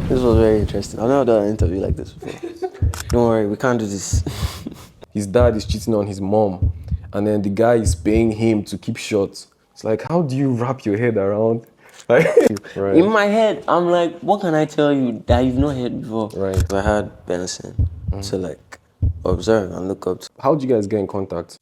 This was very interesting. I've never done an interview like this before. Don't worry, we can't do this. His dad is cheating on his mom, and then the guy is paying him to keep short. It's like, how do you wrap your head around? Like, right. In my head, I'm like, what can I tell you that you've not heard before? Right. I had Benson to like observe and look up to. How did you guys get in contact?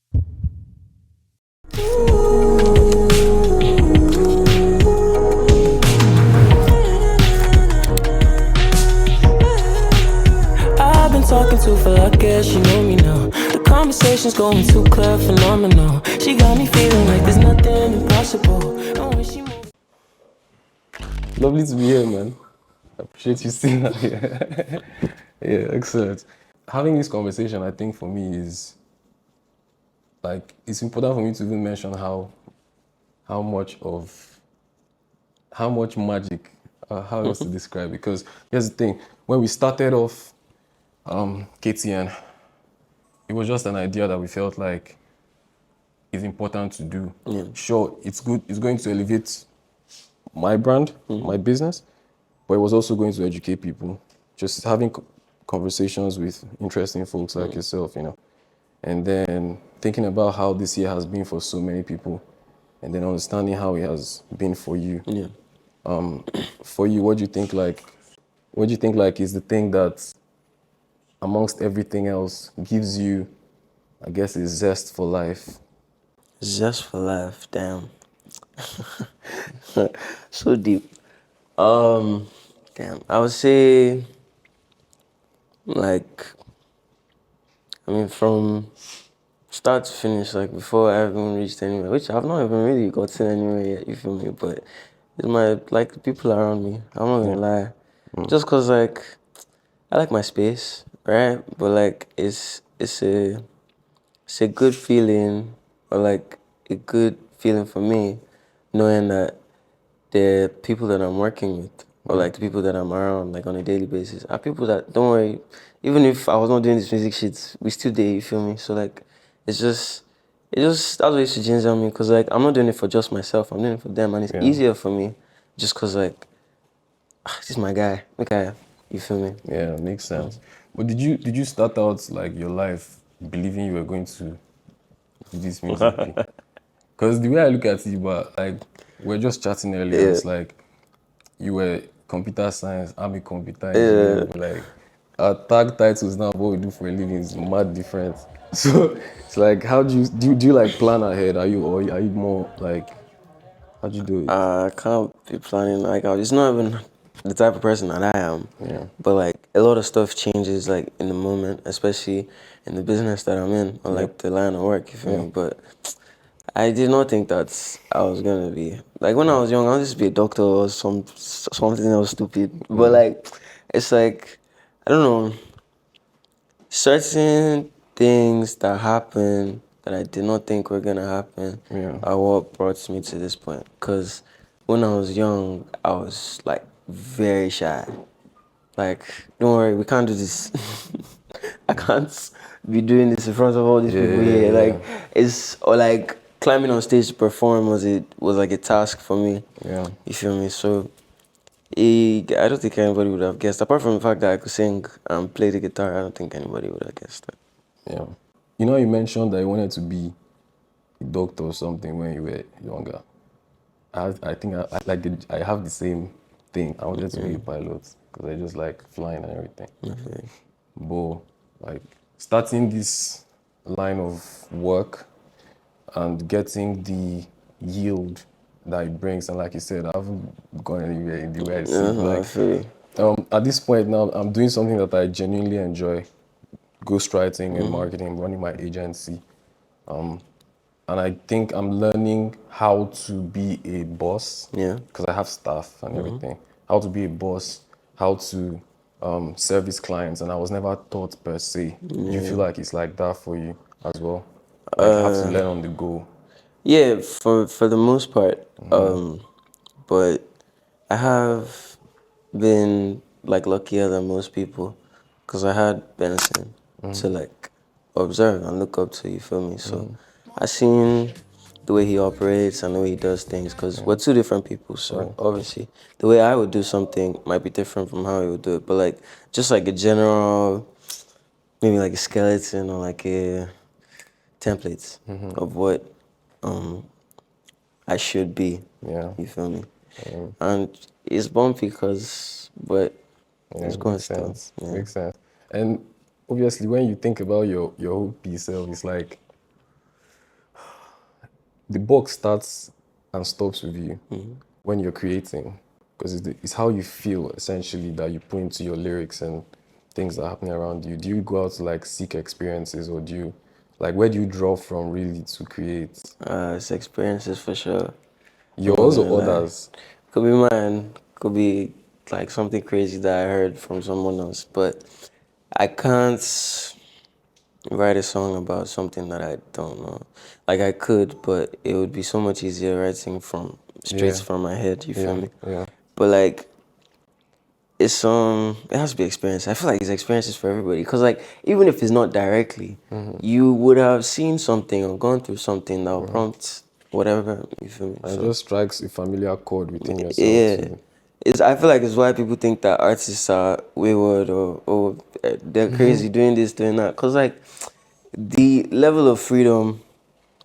I've been talking to for like guess she know me now. The conversation's going too clear, phenomenal. She got me feeling like there's nothing impossible. And when she moves, Lovely to be here, man. I appreciate you seeing that here. Yeah, excellent. Having this conversation, I think for me is like, it's important for me to even mention how much magic, how else to describe it? Because here's the thing, when we started off KTN, it was just an idea that we felt like is important to do. Yeah. Sure, it's good, it's going to elevate my brand, my business, but it was also going to educate people. Just having conversations with interesting folks like yourself, you know, and then thinking about how this year has been for so many people, and then understanding how it has been for you. Yeah. For you, what do you think like is the thing that amongst everything else gives you, I guess, a zest for life? Zest for life, damn. So deep. Damn. I would say, like, I mean, from start to finish, like before I even reached anywhere, which I've not even really gotten anywhere yet. You feel me? But it's my like the people around me. I'm not gonna lie. Just cause like I like my space, right? But like it's a good feeling, or like a good feeling for me, knowing that the people that I'm working with, or like the people that I'm around, like on a daily basis, are people that, don't worry, even if I was not doing this music shit, we still there, you feel me? So like, it just, that's what used to ginger me, because like, I'm not doing it for just myself, I'm doing it for them, and it's easier for me, just because like, this is my guy, you feel me? Yeah, makes sense. But did you start out like your life believing you were going to do this musically? Because the way I look at it, but like we're just chatting earlier, Yeah. it's like you were computer science, I'm a computer engineer, but like our tag titles now, what we do for a living is mad different. So it's like, how do you like plan ahead? Are you more like, how do you do it? I can't be planning like it's not even the type of person that I am. Yeah. But like a lot of stuff changes like in the moment, especially in the business that I'm in, or like the line of work, you feel me? But I did not think that I was gonna be like when I was young, I wanted to be a doctor or something else stupid. But like it's like I don't know, certain things that happen that I did not think were gonna happen are what brought me to this point. Cause when I was young, I was like very shy. Like, don't worry, we can't do this. I can't be doing this in front of all these people here. Like, it's or like climbing on stage to perform was like a task for me. Yeah. You feel me? So I don't think anybody would have guessed. Apart from the fact that I could sing and play the guitar, I don't think anybody would have guessed that. Yeah. You know, you mentioned that you wanted to be a doctor or something when you were younger. I think I have the same thing. I wanted to be a pilot because I just like flying and everything. But like starting this line of work and getting the yield that it brings, and like you said, I haven't gone anywhere in the way I see it. I Like, feel you. at this point now, I'm doing something that I genuinely enjoy: ghostwriting and marketing, running my agency. And I think I'm learning how to be a boss. Yeah. Because I have staff and everything. How to be a boss, how to service clients, and I was never taught per se. Do you feel like it's like that for you as well? Like have to learn on the go. Yeah, for the most part. But I have been like luckier than most people because I had Benson to like observe and look up to, you feel me? So I seen the way he operates and the way he does things, because we're two different people. So obviously, the way I would do something might be different from how he would do it. But like, just like a general, maybe like a skeleton or like a template of what I should be. Yeah. You feel me? And it's bumpy but Yeah, it's going makes still. sense. Yeah. Makes sense. And obviously, when you think about your whole piece, it's like the book starts and stops with you when you're creating, because it's how you feel essentially that you put into your lyrics and things that are happening around you. Do you go out to like seek experiences, or do you like where do you draw from really to create? It's experiences for sure. I'm not Yours gonna or lie. others? Could be mine. Could be like something crazy that I heard from someone else. But I can't write a song about something that I don't know. Like I could, but it would be so much easier writing from straight Yeah, from my head. You feel yeah, me? yeah. But like it's it has to be experience. I feel like it's experiences for everybody. Cause like even if it's not directly, you would have seen something or gone through something that will prompt whatever. You feel me? And it So just strikes a familiar chord within yourself yeah, too. I feel like it's why people think that artists are wayward or they're crazy doing this, doing that. Cause like the level of freedom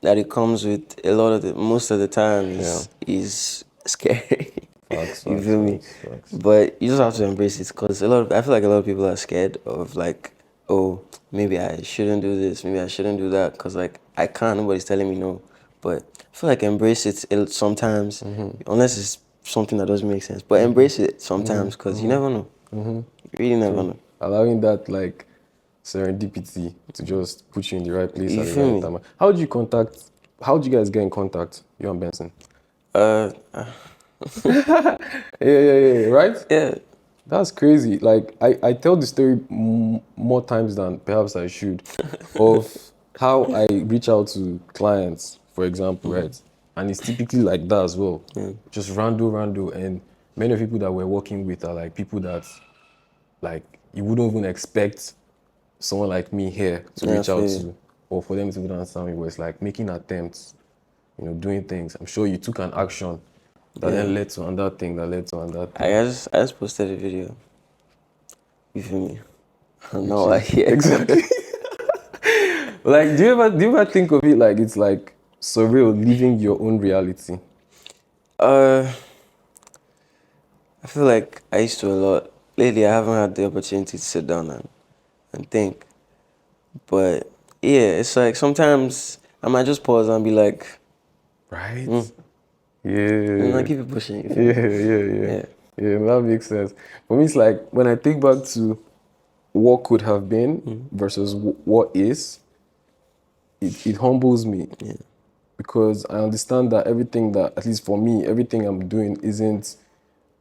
that it comes with a lot of most of the time Yeah. is scary. Facts, You facts, feel me? facts, facts. But you just have to embrace it because I feel like a lot of people are scared of like, oh, maybe I shouldn't do this, maybe I shouldn't do that because like I can't, nobody's telling me no. But I feel like embrace it sometimes, unless it's something that doesn't make sense. But embrace it sometimes because you never know. You really never know. Allowing that like serendipity to just put you in the right place You at the feel right me? time. How do you guys get in contact, you and Benson? Uh, Yeah, right? yeah. That's crazy. Like I tell the story more times than perhaps I should of how I reach out to clients, for example, right? And it's typically like that as well. Just rando, and many of the people that we're working with are like people that like you wouldn't even expect someone like me here to Yeah, I reach out feel you. to, or for them to even answer me, was like making attempts, doing things. I'm sure you took an action that then led to another thing that led to another thing. I just posted a video. You feel me? Which No, like is yeah. exactly like do you ever think of it like it's like surreal living your own reality? Uh, I feel like I used to a lot. Lately, I haven't had the opportunity to sit down and think. But yeah, it's like sometimes I might just pause and be like, Right? and I Yeah. keep it pushing. You feel me? Yeah. Yeah. Yeah, that makes sense. For me, it's like when I think back to what could have been versus what is, it humbles me because I understand that everything that, at least for me, everything I'm doing isn't,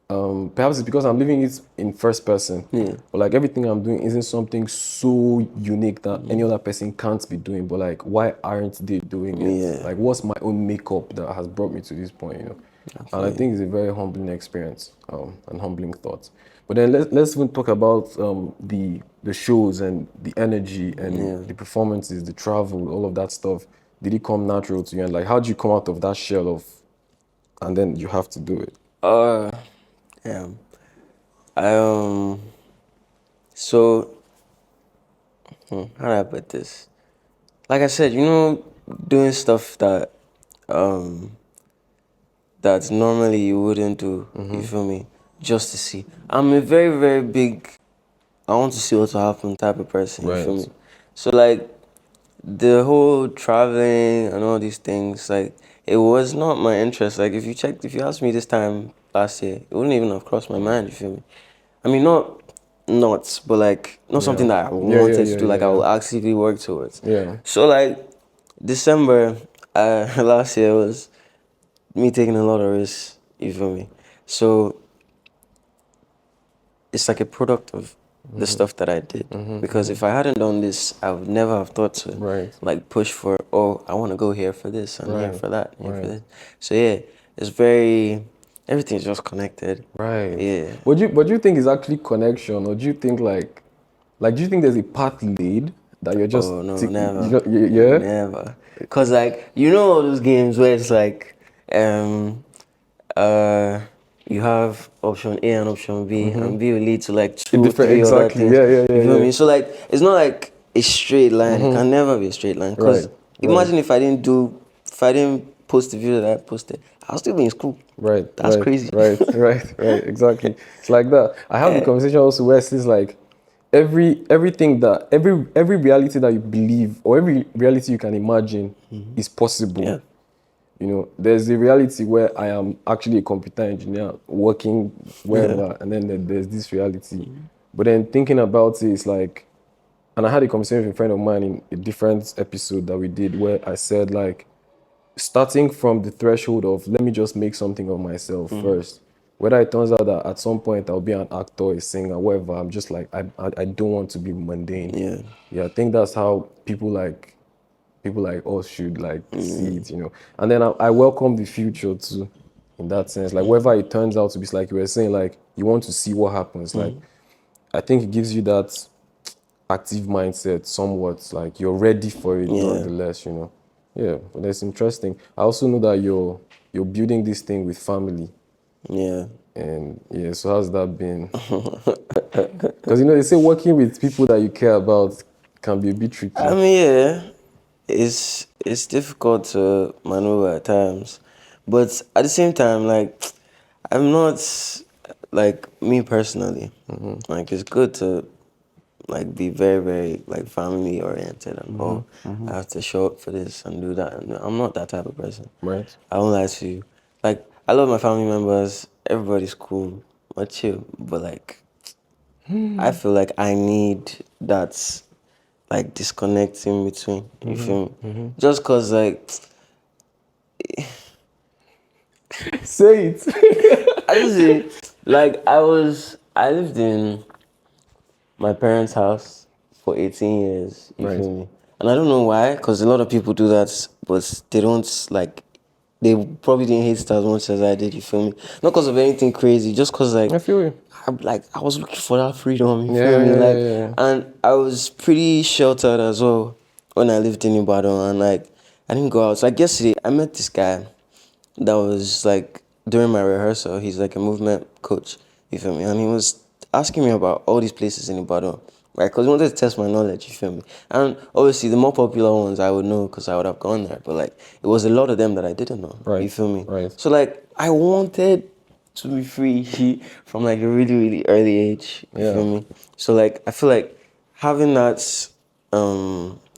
perhaps it's because I'm living it in first person, but like everything I'm doing isn't something so unique that any other person can't be doing, but like, why aren't they doing it? Yeah. Like, what's my own makeup that has brought me to this point? And I think it's a very humbling experience, and humbling thought. But then let's even talk about the shows and the energy and the performances, the travel, all of that stuff. Did it come natural to you? And like, how did you come out of that shell of, and then you have to do it? Uh, yeah. I So how do I put this? Like I said, doing stuff um that normally you wouldn't do. You feel me? Just to see. I'm a very very big. I want to see what will happen type of person. You feel Right. me? So like the whole traveling and all these things, like it was not my interest. Like if you asked me this time last year, it wouldn't even have crossed my mind. You feel me? I mean, not, but like not Yeah. something that I Yeah, yeah, wanted to yeah, do. Like yeah, I yeah. will actively work towards. Yeah. So like December, last year was me taking a lot of risks. You feel me? So it's like a product of the stuff that I did. Because if I hadn't done this, I would never have thought to Right. like push for, oh, I want to go here for this and here Right. for that, and here for Right. this. So yeah, it's very everything's just connected. Right. Yeah. But do you think it's actually connection, or do you think like do you think there's a path laid that you're just Oh no, you never, know, yeah, never. Cause like you know all those games where it's like, uh, you have option A and option B, and B will lead to like it two, different three other exactly. things. Yeah, yeah, You yeah, feel yeah. me? So like it's not like a straight line. It can never be a straight line. Right, Cause right. imagine if I didn't post the video that I posted, I'll still be in school. Right, That's right, crazy. right, right. Exactly. It's like that. I have the conversation also where it's like everything that every reality that you believe or every reality you can imagine is possible. Yeah. You know, there's a reality where I am actually a computer engineer working wherever, and then there's this reality. But then thinking about it, it's like, and I had a conversation with a friend of mine in a different episode that we did where I said like, starting from the threshold of let me just make something of myself first. Whether it turns out that at some point I'll be an actor, a singer, whatever, I'm just like I don't want to be mundane. Yeah. Yeah, I think that's how people like us should like see it, you know. And then I welcome the future too, in that sense. Like whether it turns out to be, like you were saying, like you want to see what happens. Like I think it gives you that active mindset somewhat, like you're ready for it Yeah. nonetheless, you know. Yeah, but that's interesting. I also know that you're building this thing with family. Yeah. And yeah, so how's that been? Because you know they say working with people that you care about can be a bit I tricky. mean, yeah, it's difficult to maneuver at times, but at the same time, like I'm not like me personally. Like it's good to like be very very like family oriented and I have to show up for this and do that. And I'm not that type of person. Right. I won't lie to you. Like I love my family members. Everybody's cool, but chill. But like I feel like I need that like disconnect in between. You feel me? Just cause like Say it. I just say, like I lived in my parents' house for 18 years. You Right. feel me? And I don't know why, cause a lot of people do that, but they don't like. They probably didn't hate it as much as I did. You feel me? Not cause of anything crazy, just cause like I feel you. I was looking for that freedom. You Yeah, feel yeah, me? yeah, Like, yeah, yeah. and I was pretty sheltered as well when I lived in Ibadan, and like I didn't go out. So like yesterday, I met this guy that was like during my rehearsal. He's like a movement coach. You feel me? And he was asking me about all these places in Ibadan, right? Because he wanted to test my knowledge. You feel me? And obviously, the more popular ones I would know because I would have gone there. But like, it was a lot of them that I didn't know. You Right. feel me? Right. So like, I wanted to be free from like a really really early age. You Yeah. feel me? So like, I feel like having that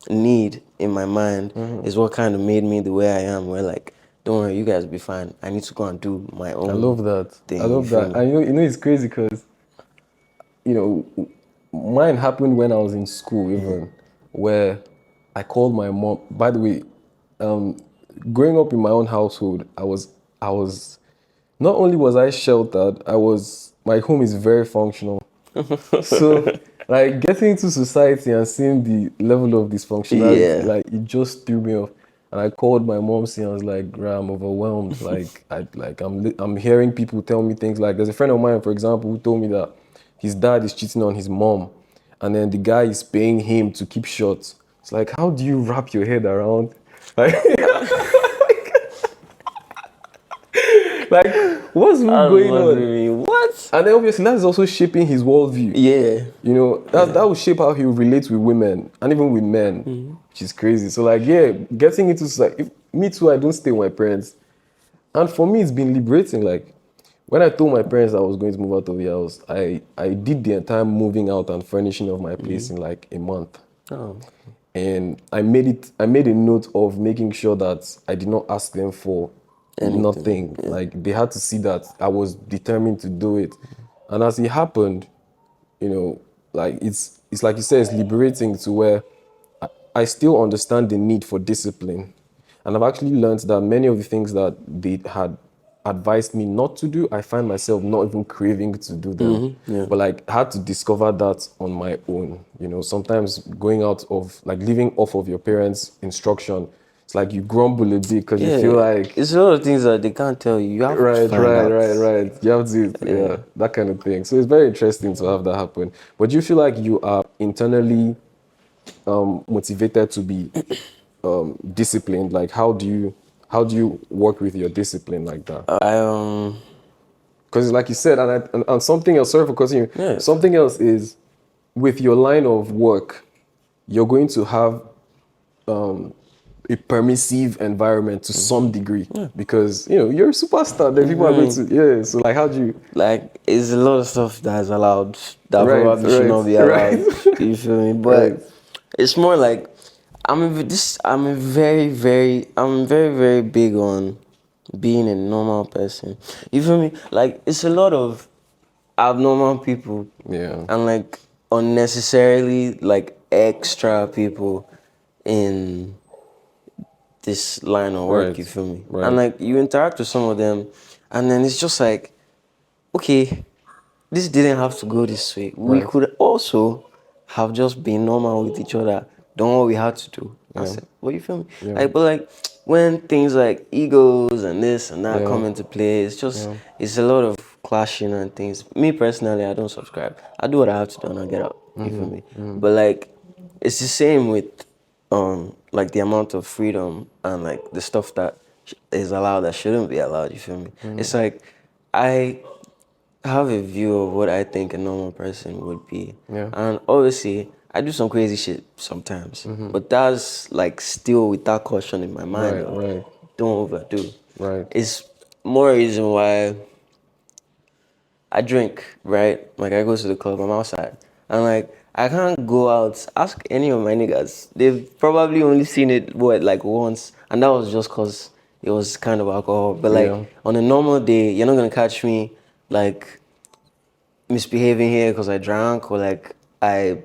need in my mind is what kind of made me the way I am. Where like, don't worry, you guys will be fine. I need to go and do my I own love that. I thing. You love feel that. me? And you know it's crazy because you know, mine happened when I was in school, even where I called my mom. By the way, um, growing up in my own household, I was, not only was I sheltered, my home is very functional. So, like getting into society and seeing the level of dysfunctionality, Yeah. like it just threw me off. And I called my mom, saying I was like, "Gra, I'm overwhelmed. I'm hearing people tell me things like, there's a friend of mine, for example, who told me that his dad is cheating on his mom, and then the guy is paying him to keep short. It's like, how do you wrap your head around? Like, like what's I was going on? wondering what? And then obviously that is also shaping his worldview. Yeah. You know, that will shape how he relates with women and even with men, which is crazy. So like, yeah, getting into like, me too, I don't stay with my parents. And for me, it's been liberating. Like, when I told my parents I was going to move out of the house, I did the entire moving out and furnishing of my place in like a month. Oh. And I made a note of making sure that I did not ask them for Anything. nothing. Yeah. Like they had to see that I was determined to do it. And as it happened, you know, like it's like you said, it's liberating to where I still understand the need for discipline. And I've actually learned that many of the things that they had advised me not to do, I find myself not even craving to do them. Yeah. But like I had to discover that on my own. You know, sometimes going out of like living off of your parents' instruction, it's like you grumble a bit because you feel Yeah. like It's a lot of things that they can't tell you. You have to right, find out. right. You have to, yeah, that kind of thing. So it's very interesting to have that happen. But do you feel like you are internally motivated to be disciplined? Like, how do you work with your discipline like that? Because like you said, and something else. Sorry for cutting you. Yeah. Something else is with your line of work, you're going to have a permissive environment to some degree because you're a superstar. Then people are going to So like, how do you? Like, it's a lot of stuff that's allowed that Right, probably should not be right, allowed. right. You feel me? Right. But it's more like I'm very, very big on being a normal person. You feel me? Like, it's a lot of abnormal people Yeah. and like unnecessarily like extra people in this line of work, Right, you feel me? right. And like you interact with some of them and then it's just like, okay, this didn't have to go this way. We Right. could also have just been normal with each other, done what we had to do. I Yeah. said, well, you feel me? Yeah. Like, but like when things like egos and this and that Yeah. come into play, it's just it's a lot of clashing and things. Me personally, I don't subscribe. I do what I have to do and I get out. You feel me? But like it's the same with like the amount of freedom and like the stuff that is allowed that shouldn't be allowed. You feel me? It's like I have a view of what I think a normal person would be. Yeah. And obviously, I do some crazy shit sometimes. But that's like still with that caution in my mind. Right, Of, right. don't overdo. Right. It's more reason why I drink, right? Like I go to the club, I'm outside. And like I can't go out. Ask any of my niggas. They've probably only seen it like once. And that was just cause it was kind of alcohol. But like Yeah. on a normal day, you're not gonna catch me like misbehaving here because I drank or like I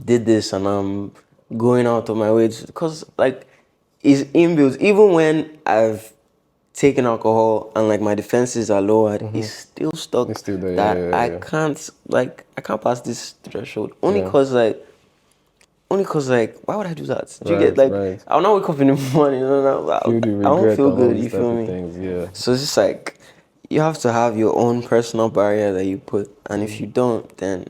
did this and I'm going out of my way because like it's inbuilt. Even when I've taken alcohol and like my defenses are lowered, it's still stuck It's still there, that yeah, yeah. I can't pass this threshold only Yeah. because like why would I do that? Do you Right, get like right. I'll not wake up in the morning and Feel the I won't regret feel and all good. these You type feel of me? things. Yeah. So it's just like you have to have your own personal barrier that you put, and if you don't, then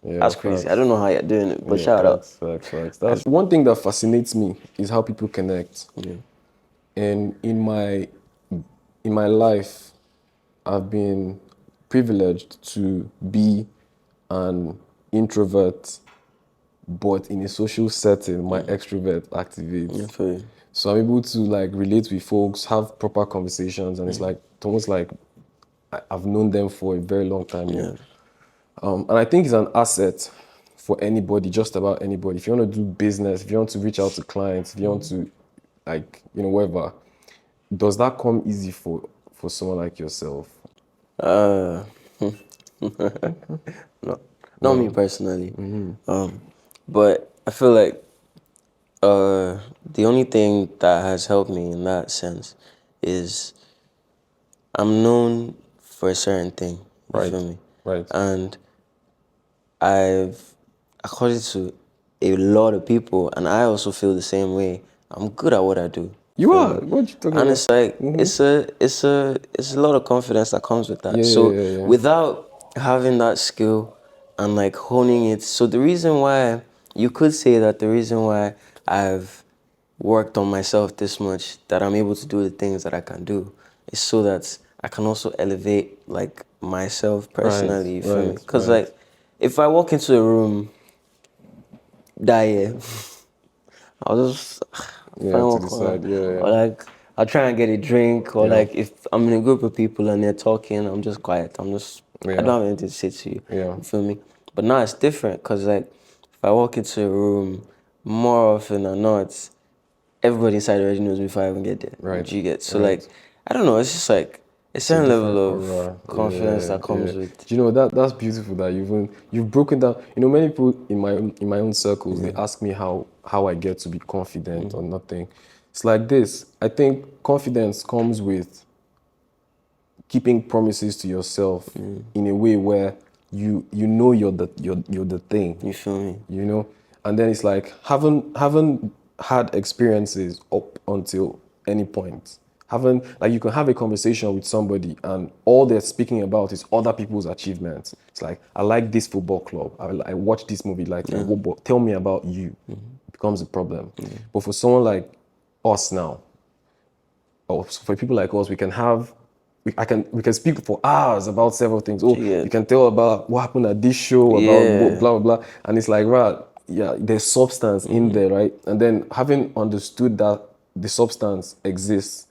Yeah. that's crazy. I Facts. don't know how you're doing it, but Yeah. shout out. Facts. That's one thing that fascinates me is how people connect. And in my life, I've been privileged to be an introvert, but in a social setting, my extrovert activates. I feel you. So I'm able to like relate with folks, have proper conversations, and it's like it's almost like I've known them for a very long time. Yeah. And I think it's an asset for anybody, just about anybody. If you want to do business, if you want to reach out to clients, if you want to, like, whatever, does that come easy for someone like yourself? Uh, no, not me personally. But I feel like the only thing that has helped me in that sense is I'm known for a certain thing. You Right. feel me? Right. And I've, according to a lot of people, and I also feel the same way. I'm good at what I do. You feel are. me? What you talking And about? it's like it's a lot of confidence that comes with that. Yeah, So yeah, yeah. without having that skill and like honing it, so the reason why you could say that the reason why I've worked on myself this much that I'm able to do the things that I can do is so that I can also elevate like myself personally. You feel me? right, Because right. like if I walk into a room that year, I'll just Yeah, find to one the corner. side. Yeah. Or like I'll try and get a drink or Yeah. like if I'm in a group of people and they're talking, I'm just quiet. I Yeah. don't have anything to say to you. Yeah. You feel me? But now it's different because like if I walk into a room more often than not, everybody inside already knows me before I even get there. Right. Do you get? So Right. like I don't know, it's just like a It's a certain different level of aura. confidence that comes with Do you know that's beautiful that you've broken down. Many people in my own circles they ask me how I get to be confident or nothing. It's like this. I think confidence comes with keeping promises to yourself in a way where you know you're the thing. you feel me? And then it's like haven't had experiences up until any point, having, like, you can have a conversation with somebody and all they're speaking about is other people's achievements. It's like, I like this football club. I watch this movie. Like, tell me about you. It becomes a problem. But for someone like us now, or for people like us, we can have, we can speak for hours about several things. Oh, Yeah. you can tell about what happened at this show, about blah, blah, blah. And it's like, right, yeah, there's substance in there, right? And then having understood that the substance exists,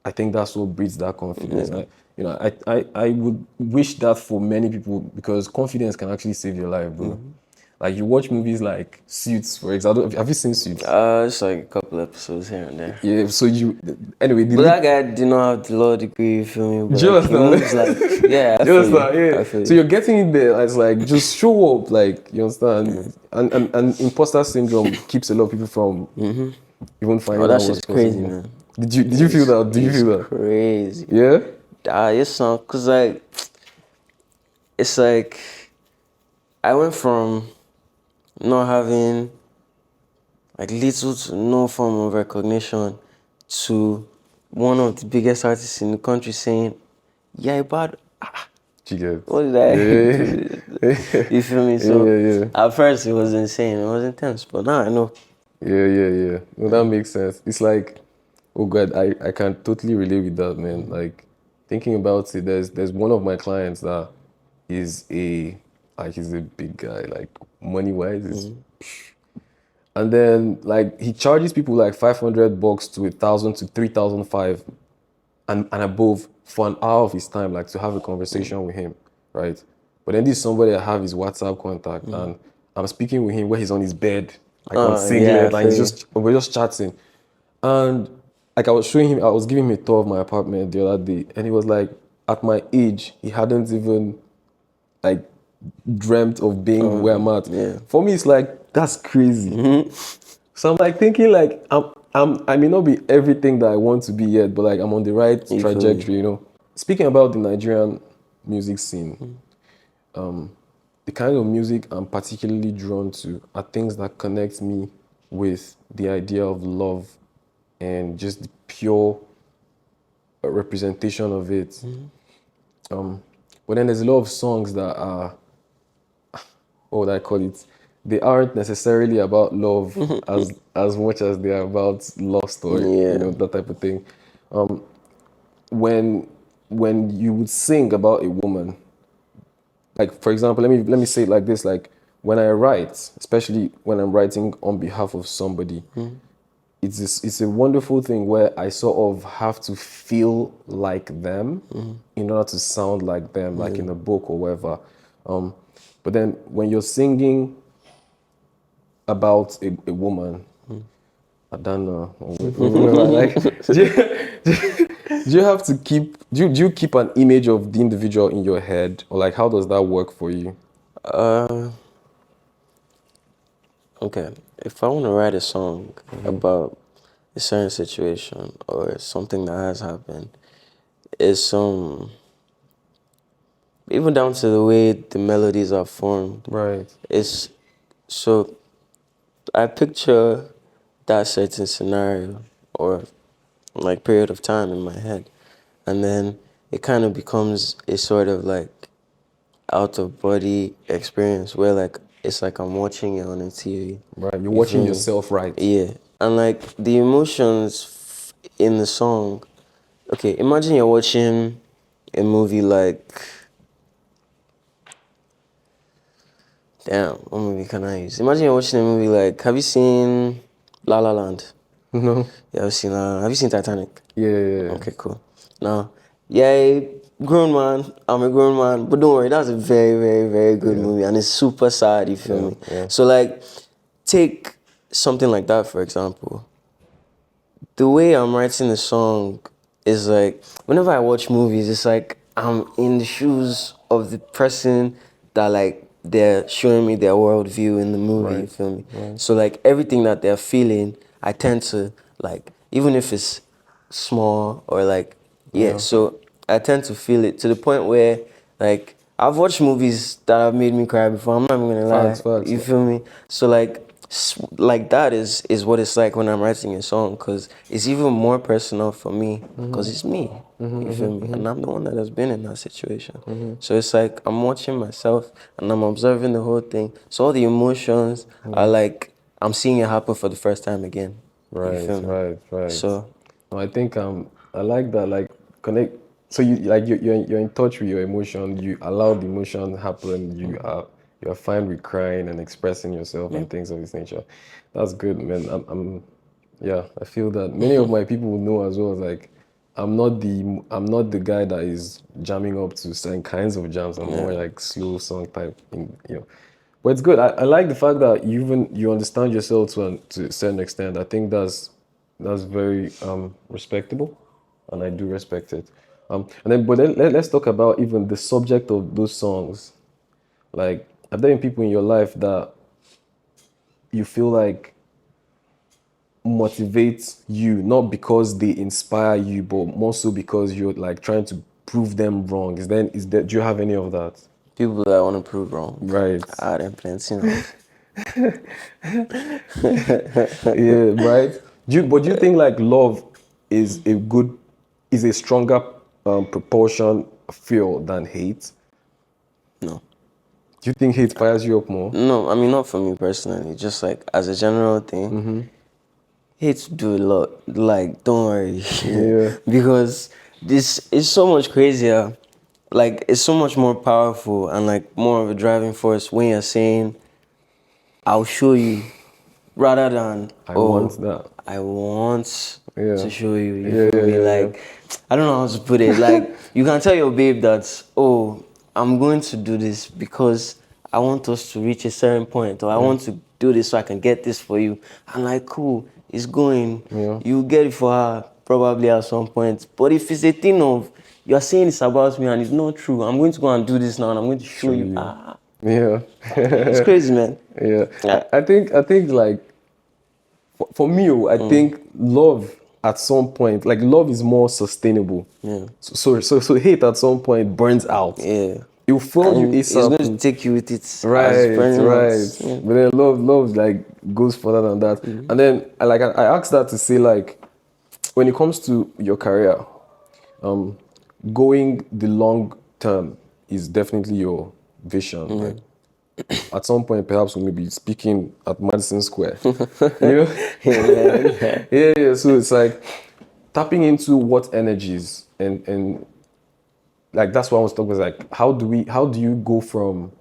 I think that's what breeds that confidence. I would wish that for many people, because confidence can actually save your life, bro. Like, you watch movies like Suits, for example. Have you seen Suits? It's like a couple episodes here and there. Yeah, so anyway, But that guy did not have the law degree, you feel me? But do you like, he understand? moves like, yeah, I You feel understand? you. Yeah. I feel So you. you're getting in there. It's like, just show up. Like, you understand? And imposter syndrome keeps a lot of people from even finding Oh, out that what's shit's crazy, possible. man. Did you feel that? Did you It's feel that? crazy. Yeah. It's not, cause like, it's like, I went from not having like little to no form of recognition to one of the biggest artists in the country saying, yeah, but You get. what did I Yeah. do? You feel me? So Yeah. at first it was insane, it was intense, but now I know. Yeah. No, that makes sense. It's like, oh God, I can totally relate with that, man. Like, thinking about it, there's one of my clients that is he's a big guy, like, money wise, and then, like, he charges people like $500 to 1,000 to 3,005 and above for an hour of his time, like, to have a conversation with him, right? But then this is somebody I have his WhatsApp contact, and I'm speaking with him where he's on his bed, like, on Yeah, I singlet, like, feel you. we're just chatting. And, like, I was giving him a tour of my apartment the other day, and he was like, at my age, he hadn't even, like, dreamt of being where I'm at. yeah. For me, it's like, that's crazy. So I'm like thinking, like, I may not be everything that I want to be yet, but like, I'm on the right You feel me? trajectory, you know. Speaking about the Nigerian music scene, the kind of music I'm particularly drawn to are things that connect me with the idea of love and just the pure representation of it. But then there's a lot of songs that are, what would I call it? They aren't necessarily about love as much as they are about love story, Yeah. that type of thing. When you would sing about a woman, like, for example, let me say it like this, like, when I write, especially when I'm writing on behalf of somebody, it's a wonderful thing where I sort of have to feel like them in order to sound like them, like in a book or whatever. But then when you're singing about a woman, I don't know. Like, do you have to keep, do you keep an image of the individual in your head, or like, how does that work for you? Okay, if I want to write a song about a certain situation or something that has happened, it's even down to the way the melodies are formed. Right. It's so I picture that certain scenario or like period of time in my head, and then it kind of becomes a sort of like out of body experience where like it's like I'm watching it on a TV. Right. You're You watching feel me? yourself, right? Yeah, and like the emotions in the song. Okay, imagine you're watching a movie like, damn, what movie can I use? Imagine you're watching a movie like, have you seen La La Land? No. Yeah, I've seen have you seen Titanic? Yeah. Okay, cool. Now, yeah, grown man, I'm a grown man, but don't worry, that's a very, very, very good movie, and it's super sad, you feel me? Yeah. So like, take something like that, for example. The way I'm writing the song is like, whenever I watch movies, it's like I'm in the shoes of the person that like they're showing me their worldview in the movie, you feel me? So like everything that they're feeling, I tend to like, even if it's small or like, so I tend to feel it to the point where like I've watched movies that have made me cry before, I'm not even gonna lie, Facts. you feel me? So like like that is what it's like when I'm writing a song, because it's even more personal for me, because it's me. You feel me? And I'm the one that has been in that situation. So it's like I'm watching myself and I'm observing the whole thing. So all the emotions are like I'm seeing it happen for the first time again. You Right, feel me? right. So No, I think I like that, like connect. So you like you're in touch with your emotion. You allow the emotion to happen. You're fine with crying and expressing yourself and things of this nature. That's good, man. Yeah, I feel that many of my people will know as well. Like I'm not the guy that is jamming up to certain kinds of jams. I'm more like slow song type but it's good. I like the fact that you understand yourself to a certain extent. I think that's very respectable, and I do respect it. Let's talk about even the subject of those songs. Like, are there any people in your life that you feel like motivates you, not because they inspire you, but more so because you're like trying to prove them wrong? Do you have any of that? people that want to prove wrong, Right. ah, them plenty now. Yeah, right. Do you think like love is a good, is a stronger proportion feel than hate? No. Do you think hate fires you up more? No, I mean, not for me personally, just like as a general thing. Hate to do a lot. Like, don't worry. Yeah, Because this is so much crazier. Like, it's so much more powerful and like more of a driving force when you're saying, I'll show you, rather than, I want oh, that. I want Yeah, to show you. You yeah, feel yeah, me? yeah, yeah. Like, I don't know how to put it. Like, you can tell your babe that, oh, I'm going to do this because I want us to reach a certain point, or I want to do this so I can get this for you. And like, cool, it's going. Yeah. You get it for her probably at some point. But if it's a thing of, you're saying it's about me and it's not true, I'm going to go and do this now and I'm going to show Show you. you. Ah, Yeah. it's crazy, man. Yeah. Yeah. I think like for me, I think love at some point, like love is more sustainable. Yeah. So hate at some point burns out. Yeah. It will fuel you And it's going to ASAP. take you with it as Right, burning out. right. Yeah. But then love like goes further than that. And then I asked that to say like when it comes to your career, going the long term is definitely your vision. Like at some point, perhaps we may be speaking at Madison Square. You know? Yeah. Yeah. So it's like tapping into what energies and like that's what I was talking about. Like how do you go from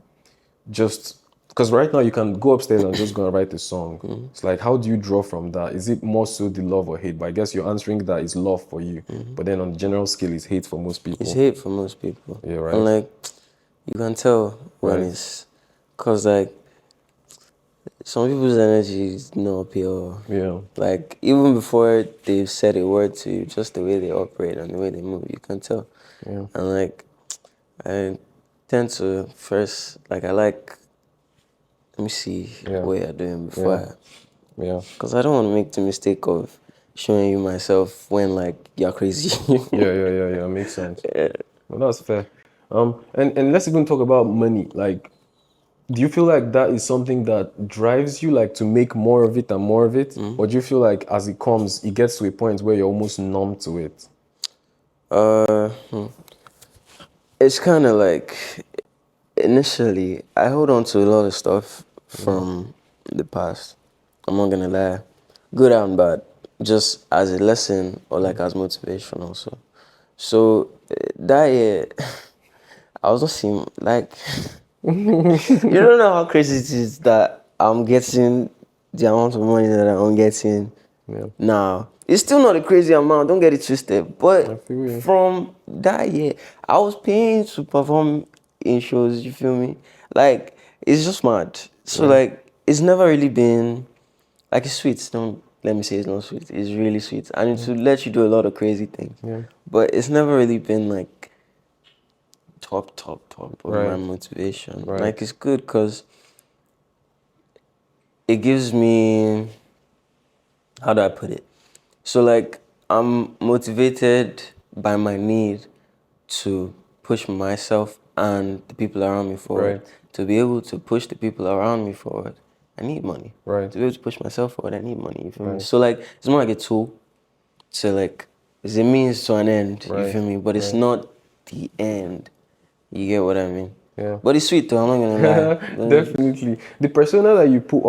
just because right now you can go upstairs and just go and write a song. It's like how do you draw from that? Is it more so the love or hate? But I guess you're answering that it's love for you. But then on the general scale, it's hate for most It's people. hate for most people. Yeah, right. And like, you can tell when Right. it's, cause like, some people's energy is not pure. Yeah. Like, even before they've said a word to you, just the way they operate and the way they move, you can tell. Yeah. And like, I tend to first, like, I like, let me see Yeah. what you're doing before Yeah. because I don't want to make the mistake of showing you myself when like you're crazy. Yeah. Makes sense. Well, that's fair. And let's even talk about money. Like, do you feel like that is something that drives you, like, to make more of it and more of it, or do you feel like as it comes, it gets to a point where you're almost numb to it? Uh, hmm. It's kind of like initially I hold on to a lot of stuff from the past. I'm not gonna lie, good and bad, just as a lesson or like as motivation also. So that year, I was not seeing like you don't know how crazy it is that I'm getting the amount of money that I'm getting Yeah. now. It's still not a crazy amount, don't get it twisted. I But feel you. from that year, I was paying to perform in shows, you feel me? Like, it's just mad. So, like, it's never really been, like, it's sweet. Don't let me say it's not sweet. It's really sweet. And it will let you do a lot of crazy things. Yeah. But it's never really been, like, top of my Right. motivation. Right. Like, it's good because it gives me, how do I put it? So like I'm motivated by my need to push myself and the people around me forward. Right. To be able to push the people around me forward, I need money. Right. To be able to push myself forward, I need money. You feel me? Right. So like, it's more like a tool to like, it's a means to an end. You Right. feel me? But it's Right. not the end. You get what I mean? Yeah. But it's sweet though. I'm not gonna lie. Definitely. The persona that you put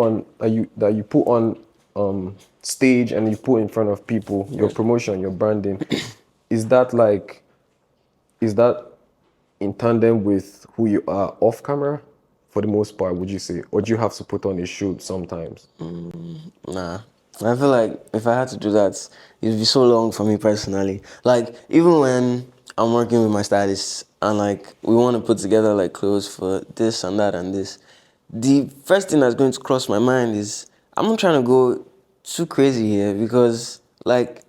on stage and you put in front of people, your promotion, your branding, is that like is that in tandem with who you are off camera for the most part, would you say? Or do you have to put on a shoot sometimes? Nah. I feel like if I had to do that, it'd be so long for me personally. Like, even when I'm working with my stylist and like we want to put together like clothes for this and that and this, the first thing that's going to cross my mind is I'm not trying to go too crazy here because like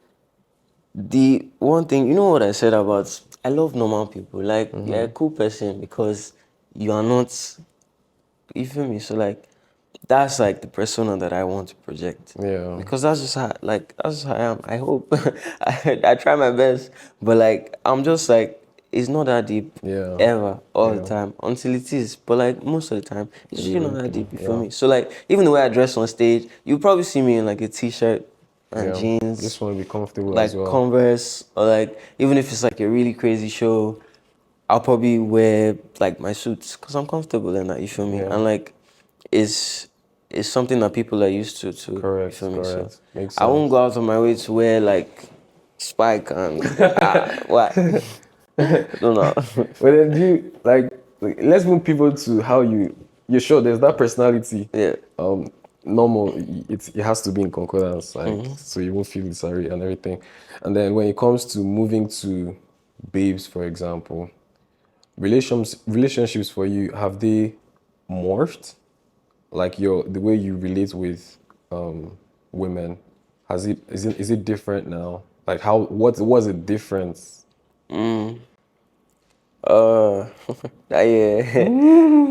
the one thing, you know what I said about I love normal people. Like you're a cool person because you are not, you feel me? So like that's like the persona that I want to project. Yeah. Because that's just how that's just how I am. I hope I try my best. But like I'm just like it's not that deep Yeah. ever all Yeah. the time until it is. But like most of the time it's really not that deep, you feel Yeah. me? So like even the way I dress on stage, you probably see me in like a t-shirt and Yeah. jeans, Just want to be comfortable as like well. Converse, or like even if it's like a really crazy show, I'll probably wear like my suits because I'm comfortable in that. You feel me? Yeah. And like, it's something that people are used to too. You feel me? So Correct. Makes I won't sense. go out of my way to wear like spike and what? I don't know. But then do you like let's move people to how you're sure there's that personality. Yeah. Normal it has to be in concordance, like so you won't feel sorry and everything. And then when it comes to moving to babes, for example, relationships for you, have they morphed? Like the way you relate with women, is it different now? Like how what was the difference? Uh, yeah.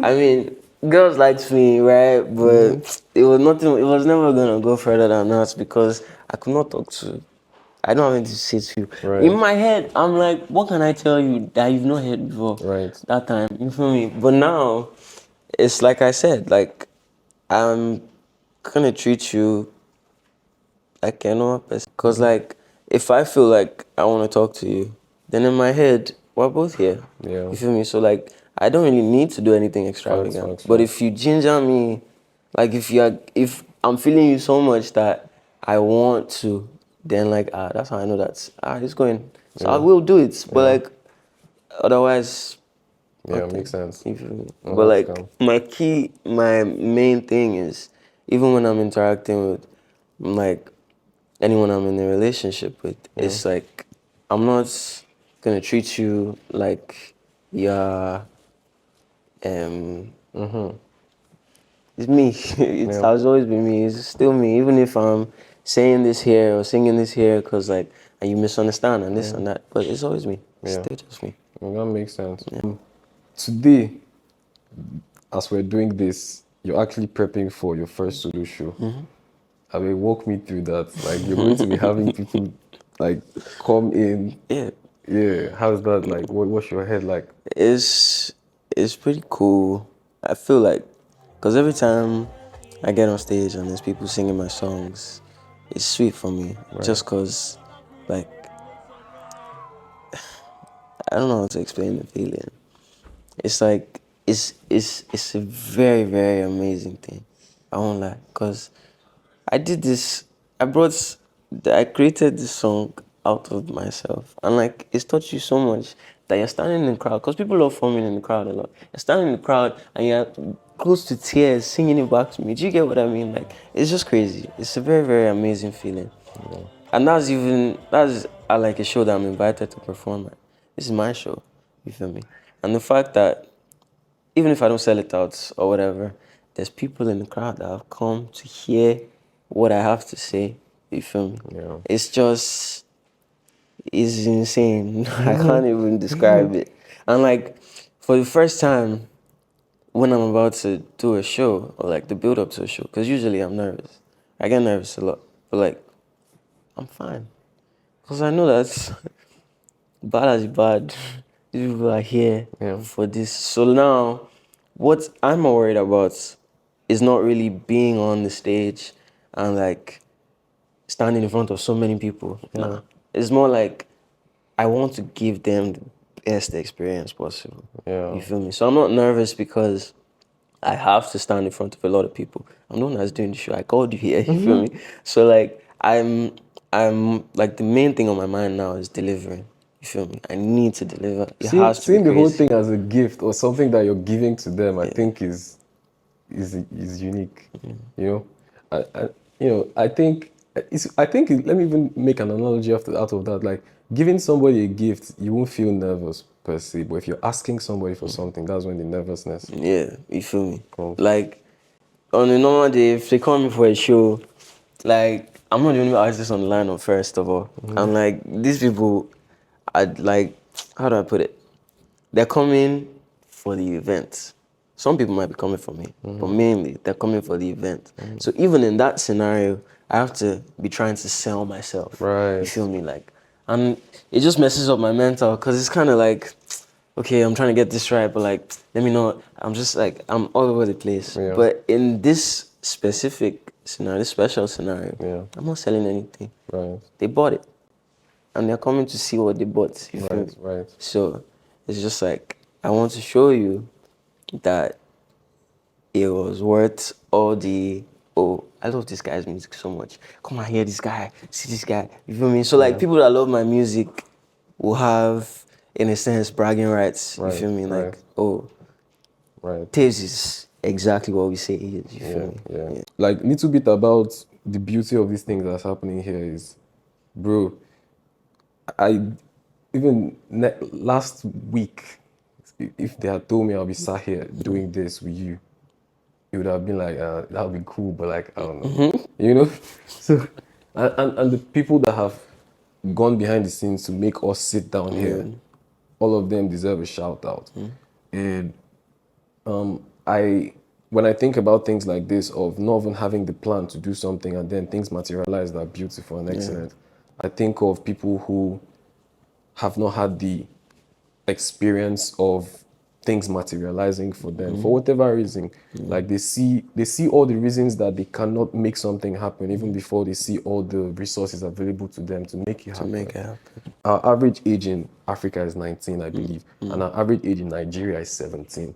I mean, girls liked me, right? But it was nothing. It was never gonna go further than that because I could not talk to. I don't have anything to say to you. Right. In my head, I'm like, what can I tell you that you've not heard before? Right. That time, you feel me? But now, it's like I said, like I'm gonna treat you like a normal person. Cause like if I feel like I want to talk to you, then in my head we're both here. Yeah. You feel me? So like I don't really need to do anything extravagant. Facts, But facts. if you ginger me, like if I'm feeling you so much that I want to, then like that's how I know that it's going. So I will do it. But like otherwise, Yeah, nothing. makes sense. You feel me? No, But that's like calm. my main thing is even when I'm interacting with like anyone I'm in a relationship with, it's like I'm not gonna treat you like you're it's me. It Yeah. has always been me. It's still me. Even if I'm saying this here or singing this here, cause like and you misunderstand and this and that, but it's always me. It's Yeah. still just me. Well, that makes sense. Today, as we're doing this, you're actually prepping for your first solo show. I mean, walk me through that. Like, you're going to be having people like come in. Yeah. Yeah, how's that? Like, what's your head like? It's pretty cool. I feel like, cause every time I get on stage and there's people singing my songs, it's sweet for me. Just cause, like, I don't know how to explain the feeling. It's like it's a very very amazing thing. I won't lie, cause I did this. I created this song out of myself, and like it's touched you so much that you're standing in the crowd. Cause people love forming in the crowd a lot. You're standing in the crowd and you're close to tears, singing it back to me. Do you get what I mean? Like it's just crazy. It's a very very amazing feeling, and that's like a show that I'm invited to perform at. This is my show. You feel me? And the fact that even if I don't sell it out or whatever, there's people in the crowd that have come to hear what I have to say. You feel me? Yeah. It's insane. I can't even describe it. And like, for the first time, when I'm about to do a show or like the build up to a show, because usually I'm nervous. I get nervous a lot, but like, I'm fine. Because I know that's bad as bad. These people are here Yeah. for this. So now, what I'm more worried about is not really being on the stage and like standing in front of so many people. Nah, it's more like I want to give them the best experience possible. Yeah. You feel me? So I'm not nervous because I have to stand in front of a lot of people. I'm the one that's doing the show. I called you here. You feel me? So like I'm like the main thing on my mind now is delivering. You feel me? I need to deliver. It has to be Seeing the whole crazy. thing as a gift or something that you're giving to them, I think is unique. You know, I think let me even make an analogy out of that. Like giving somebody a gift, you won't feel nervous per se, but if you're asking somebody for something, that's when the nervousness Yeah, you feel me? comes. Like on a normal day, if they call me for a show, like I'm not the only artist on the lineup. First of all, and like these people, I'd like, how do I put it? They're coming for the event. Some people might be coming for me, but mainly they're coming for the event. So even in that scenario, I have to be trying to sell myself. Right. You feel me? Like, and it just messes up my mental because it's kind of like, okay, I'm trying to get this right, but like, let me know. I'm just like, I'm all over the place. Yeah. But in this specific scenario, this special scenario, Yeah. I'm not selling anything. Right. They bought it, and they're coming to see what they bought. You feel me? Right. So it's just like I want to show you that it was worth all the. Oh, I love this guy's music so much. Come and hear this guy, see this guy. You feel me? So like people that love my music will have, in a sense, bragging rights. You feel me? Like, oh, Right. Taves is exactly what we say he is. You feel me? Yeah. Like little bit about the beauty of these things that's happening here is, bro, I even last week, if they had told me I'll be sat here doing this with you, it would have been like, that would be cool, but like, I don't know, you know? So, and the people that have gone behind the scenes to make us sit down here, all of them deserve a shout out. And when I think about things like this, of not even having the plan to do something and then things materialize that are beautiful and excellent, I think of people who have not had the experience of things materializing for them for whatever reason. Like they see all the reasons that they cannot make something happen even before they see all the resources available to them to make it To happen. make it happen. Our average age in Africa is 19, I believe, and our average age in Nigeria is 17.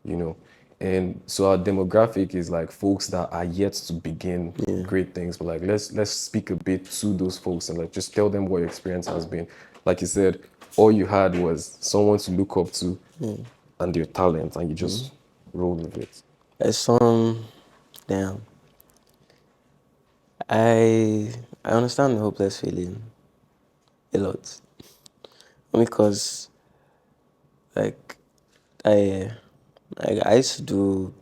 You know, and so our demographic is like folks that are yet to begin great things. But like let's speak a bit to those folks and like just tell them what your experience has been. Like you said, all you had was someone to look up to and their talent, and you just roll with it. It's damn. I understand the hopeless feeling a lot because like I I used to do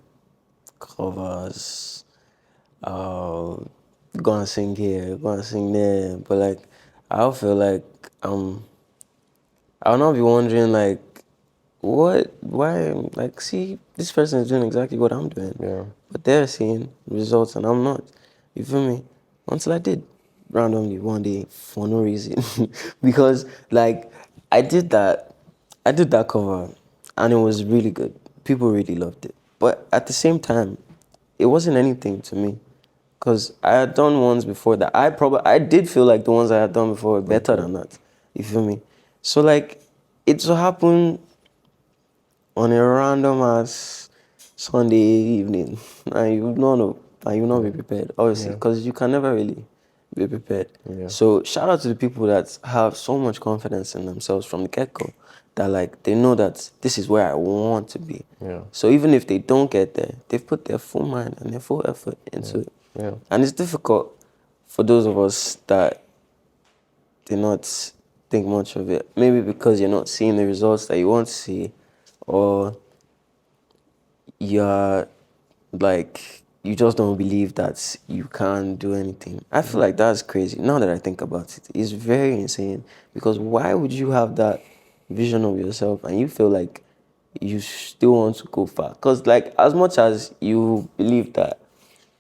covers, uh, go and sing here, go and sing there, but like I feel like I'll not be wondering like why like see this person is doing exactly what I'm doing, Yeah. but they're seeing results and I'm not. You feel me? Until I did randomly one day for no reason because like I did that cover and it was really good. People really loved it, but at the same time, it wasn't anything to me. Because I had done ones before that I did feel like the ones I had done before were better than that. You feel me? So like it so happened on a random ass Sunday evening, and you not know, and you not be prepared, obviously, because you can never really be prepared. Yeah. So shout out to the people that have so much confidence in themselves from the get-go, that like they know that this is where I want to be. Yeah. So even if they don't get there, they've put their full mind and their full effort into it. Yeah. And it's difficult for those of us that do not think much of it. Maybe because you're not seeing the results that you want to see, or you're like, you just don't believe that you can do anything. I feel like that's crazy. Now that I think about it, it's very insane. Because why would you have that vision of yourself and you feel like you still want to go far? Because like, as much as you believe that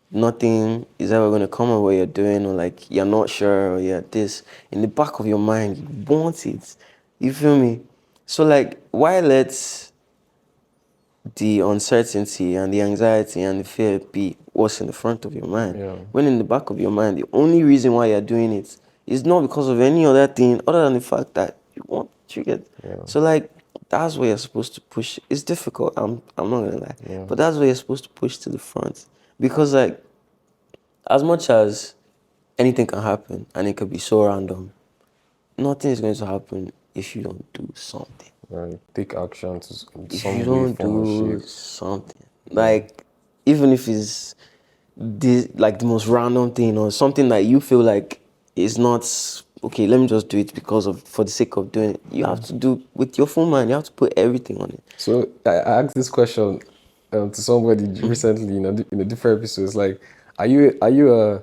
nothing is ever going to come of what you're doing, or like you're not sure, or you're this, in the back of your mind, you want it. You feel me? So like, why let the uncertainty and the anxiety and the fear be what's in the front of your mind. Yeah. When in the back of your mind, the only reason why you're doing it is not because of any other thing other than the fact that you want to get. Yeah. So like that's where you're supposed to push. It's difficult. I'm not gonna lie, Yeah. but that's where you're supposed to push to the front because like as much as anything can happen and it could be so random, nothing is going to happen if you don't do something. Right. Take action to If some you way, don't form, or do shape. something, like even if it's like the most random thing or something that you feel like is not okay, let me just do it for the sake of doing it. You have to do with your full mind. You have to put everything on it. So I asked this question to somebody recently in a different episode. It's like, are you a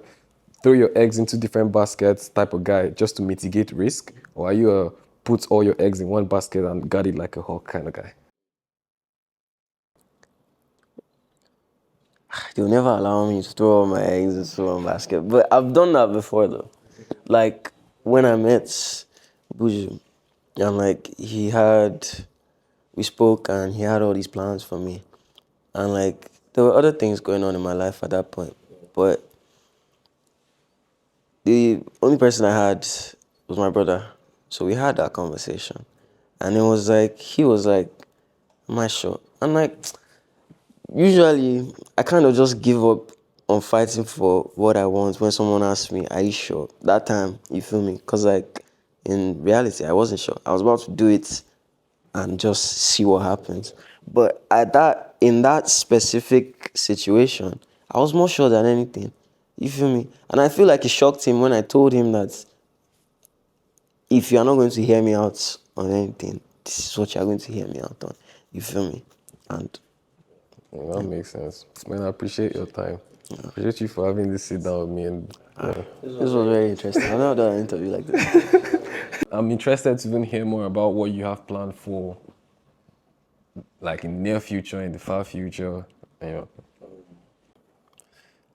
throw your eggs into different baskets type of guy just to mitigate risk, or are you a put all your eggs in one basket and guard it like a hawk kind of guy? They'll never allow me to throw all my eggs into one basket. But I've done that before though. Like when I met Buju, and like we spoke and he had all these plans for me. And like there were other things going on in my life at that point. But the only person I had was my brother. So we had that conversation. And it was like, he was like, am I sure? I'm like, usually I kind of just give up on fighting for what I want when someone asks me, are you sure? That time, you feel me? Because like in reality, I wasn't sure. I was about to do it and just see what happens. But in that specific situation, I was more sure than anything. You feel me? And I feel like it shocked him when I told him that if you are not going to hear me out on anything, this is what you are going to hear me out on. You feel me? And Well, that makes sense. Man, I appreciate your time. Appreciate you for having this sit down with me. And this was very interesting. I've never done an interview like this. I'm interested to even hear more about what you have planned for, like in the near future, in the far future. You know.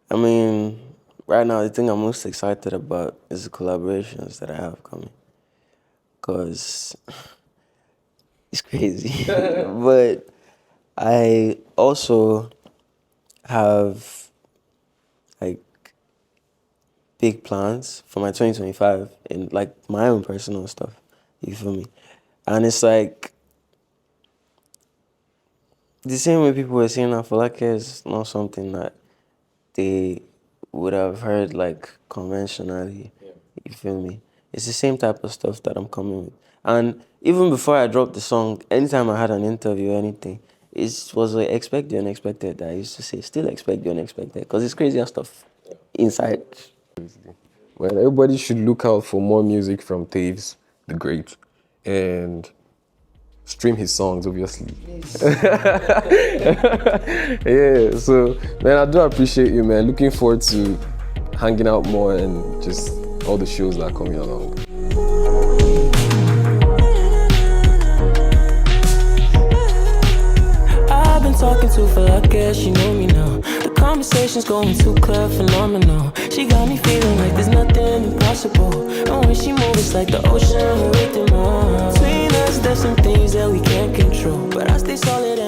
I mean, right now, the thing I'm most excited about is the collaborations that I have coming. Because it's crazy. But I also have, like, big plans for my 2025 in, like, my own personal stuff. You feel me? And it's like, the same way people were saying that Falake is not something that they would have heard like conventionally. You feel me? It's the same type of stuff that I'm coming with. And even before I dropped the song, anytime I had an interview or anything, it was like expect the unexpected that I used to say, still expect the unexpected. Because it's crazier stuff inside. Well, everybody should look out for more music from Taves, the great, and stream his songs, obviously. Yeah, so, man, I do appreciate you, man. Looking forward to hanging out more and just all the shows that are coming along. I've been talking to for like guess she know me now. The conversation's going too clear, phenomenal. She got me feeling like there's nothing impossible. And when she moves, it's like the ocean with rhythm. Between us, there's some things that we can't control, but I stay solid.